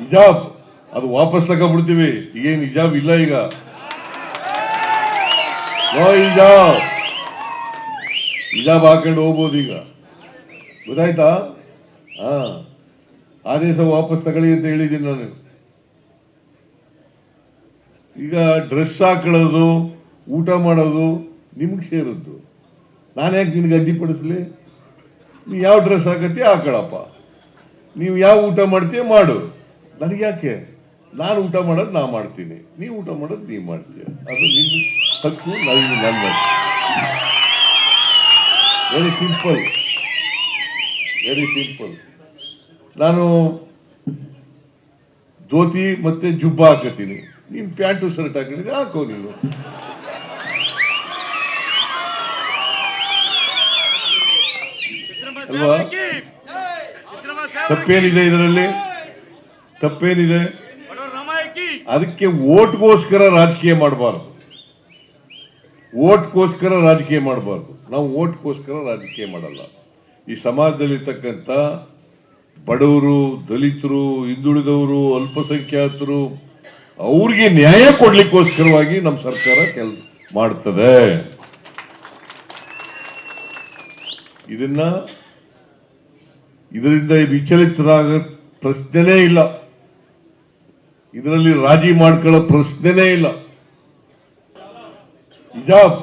ಹಿಜಾಬ್ ಅದು ವಾಪಸ್ ತಗೊಂಡ್ಬಿಡ್ತೀವಿ. ಈಗೇನು ಹಿಜಾಬ್ ಇಲ್ಲ, ಈಗ ಹಿಜಾಬ್ ಹಿಜಾಬ್ ಹಾಕೊಂಡು ಹೋಗ್ಬೋದು ಈಗ. ಗೊತ್ತಾಯ್ತಾ? ಆದೇಶ ವಾಪಸ್ ತಗೊಳ್ಳಿ ಅಂತ ಹೇಳಿದ್ದೀನಿ ನಾನು. ಈಗ ಡ್ರೆಸ್ ಹಾಕೊಳ್ಳೋದು, ಊಟ ಮಾಡೋದು ನಿಮ್ಗೆ ಸೇರಿದ್ದು. ನಾನು ಯಾಕೆ ನಿನ್ಗೆ ಅಡ್ಡಿಪಡಿಸ್ಲಿ? ನೀವು ಯಾವ ಡ್ರೆಸ್ ಹಾಕತ್ತೀಯ ಹಾಕೊಳ್ಳಪ್ಪ, ನೀವು ಯಾವ ಊಟ ಮಾಡ್ತೀಯ ಮಾಡು, ನನಗೆ ಯಾಕೆ? ನಾನು ಊಟ ಮಾಡೋದು ನಾ ಮಾಡ್ತೀನಿ, ನೀವು ಊಟ ಮಾಡೋದು ನೀವು ಮಾಡ್ತೀಯ, ಅದು ನಿಮ್ಮ ಹಕ್ಕು, ನನ್ನ ವೆರಿ ಸಿಂಪಲ್, ವೆರಿ ಸಿಂಪಲ್. ನಾನು ಧೋತಿ ಮತ್ತೆ ಜುಬ್ಬ ಹಾಕತ್ತೀನಿ, ನೀನ್ ಪ್ಯಾಂಟು ಶರ್ಟ್ ಹಾಕಿದ್ರೆ ಹಾಕೋ ನೀನು. ಅಲ್ವಾ? ತಪ್ಪೇನಿದೆ ಇದರಲ್ಲಿ? ತಪ್ಪೇನಿದೆ? ಅದಕ್ಕೆ ಓಟ್ಗೋಸ್ಕರ ರಾಜಕೀಯ ಮಾಡಬಾರ್ದು, ಓಟ್ಗೋಸ್ಕರ ರಾಜಕೀಯ ಮಾಡಬಾರ್ದು. ನಾವು ಓಟ್ಗೋಸ್ಕರ ರಾಜಕೀಯ ಮಾಡಲ್ಲ. ಈ ಸಮಾಜದಲ್ಲಿರ್ತಕ್ಕಂಥ ಬಡವರು, ದಲಿತರು, ಹಿಂದುಳಿದವರು, ಅಲ್ಪಸಂಖ್ಯಾತರು ಅವ್ರಿಗೆ ನ್ಯಾಯ ಕೊಡ್ಲಿಕ್ಕೋಸ್ಕರವಾಗಿ ನಮ್ಮ ಸರ್ಕಾರ ಕೆಲಸ ಮಾಡ್ತದೆ. ಇದರಿಂದ ವಿಚಲಿತರಾಗ ಪ್ರಶ್ನೆನೇ ಇಲ್ಲ, ಇದರಲ್ಲಿ ರಾಜಿ ಮಾಡ್ಕೊಳ್ಳೋ ಪ್ರಶ್ನೆನೇ ಇಲ್ಲ. ಹಿಜಾಬ್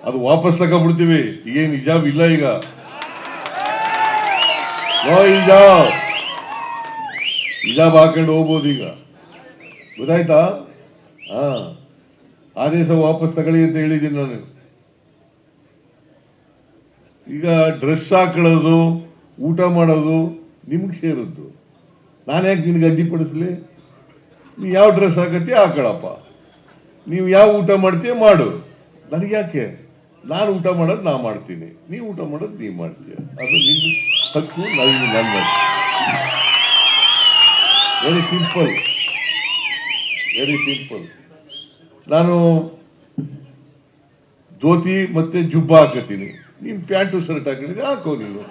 ಅದು ವಾಪಸ್ ತಗೊಂಡ್ಬಿಡ್ತೀವಿ. ಈಗೇನು ಹಿಜಾಬ್ ಇಲ್ಲ, ಈಗ ಹಿಜಾಬ್ ಹಿಜಾಬ್ ಹಾಕೊಂಡು ಹೋಗ್ಬೋದು ಈಗ. ಗೊತ್ತಾಯ್ತಾ? ಆದೇಶ ವಾಪಸ್ ತಗೊಳ್ಳಿ ಅಂತ ಹೇಳಿದ್ದೀನಿ ನಾನು. ಈಗ ಡ್ರೆಸ್ ಹಾಕೊಳ್ಳೋದು, ಊಟ ಮಾಡೋದು ನಿಮ್ಗೆ ಸೇರಿದ್ದು. ನಾನು ಯಾಕೆ ನಿನ್ಗೆ ಅಡ್ಡಿಪಡಿಸ್ಲಿ? ನೀವು ಯಾವ ಡ್ರೆಸ್ ಹಾಕತ್ತೀಯ ಹಾಕೊಳ್ಳಪ್ಪ, ನೀವು ಯಾವ ಊಟ ಮಾಡ್ತೀಯ ಮಾಡು, ನನಗೆ ಯಾಕೆ? ನಾನು ಊಟ ಮಾಡೋದು ನಾ ಮಾಡ್ತೀನಿ, ನೀವು ಊಟ ಮಾಡೋದು ನೀವು ಮಾಡ್ತೀಯ, ಅದು ನಿಮ್ಮ ಹಕ್ಕು, ನನ್ನ ವೆರಿ ಸಿಂಪಲ್, ವೆರಿ ಸಿಂಪಲ್. ನಾನು ಧೋತಿ ಮತ್ತೆ ಜುಬ್ಬ ಹಾಕತ್ತೀನಿ, ನೀನ್ ಪ್ಯಾಂಟು ಶರ್ಟ್ ಹಾಕಿದ್ರೆ ಹಾಕೋ ನೀನು.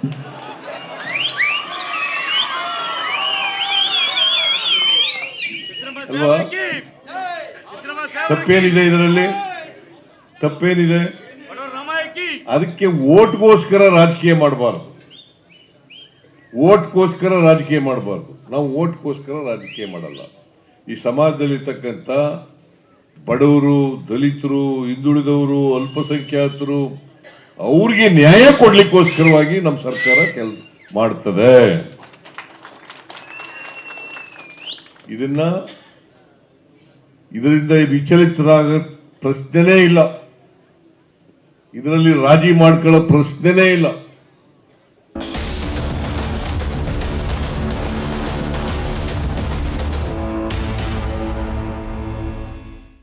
ಅಲ್ವಾ? ತಪ್ಪೇನಿದೆ ಇದರಲ್ಲಿ? ತಪ್ಪೇನಿದೆ? ಅದಕ್ಕೆ ಓಟ್ಗೋಸ್ಕರ ರಾಜಕೀಯ ಮಾಡಬಾರ್ದು, ಓಟ್ಗೋಸ್ಕರ ರಾಜಕೀಯ ಮಾಡಬಾರ್ದು. ನಾವು ಓಟ್ಗೋಸ್ಕರ ರಾಜಕೀಯ ಮಾಡಲ್ಲ. ಈ ಸಮಾಜದಲ್ಲಿರ್ತಕ್ಕಂಥ ಬಡವರು, ದಲಿತರು, ಹಿಂದುಳಿದವರು, ಅಲ್ಪಸಂಖ್ಯಾತರು ಅವ್ರಿಗೆ ನ್ಯಾಯ ಕೊಡ್ಲಿಕ್ಕೋಸ್ಕರವಾಗಿ ನಮ್ಮ ಸರ್ಕಾರ ಕೆಲಸ ಮಾಡ್ತದೆ. ಇದರಿಂದ ವಿಚಲಿತರಾಗ ಪ್ರಶ್ನೆನೇ ಇಲ್ಲ, ಇದರಲ್ಲಿ ರಾಜಿ ಮಾಡ್ಕೊಳ್ಳೋ ಪ್ರಶ್ನೆನೇ ಇಲ್ಲ.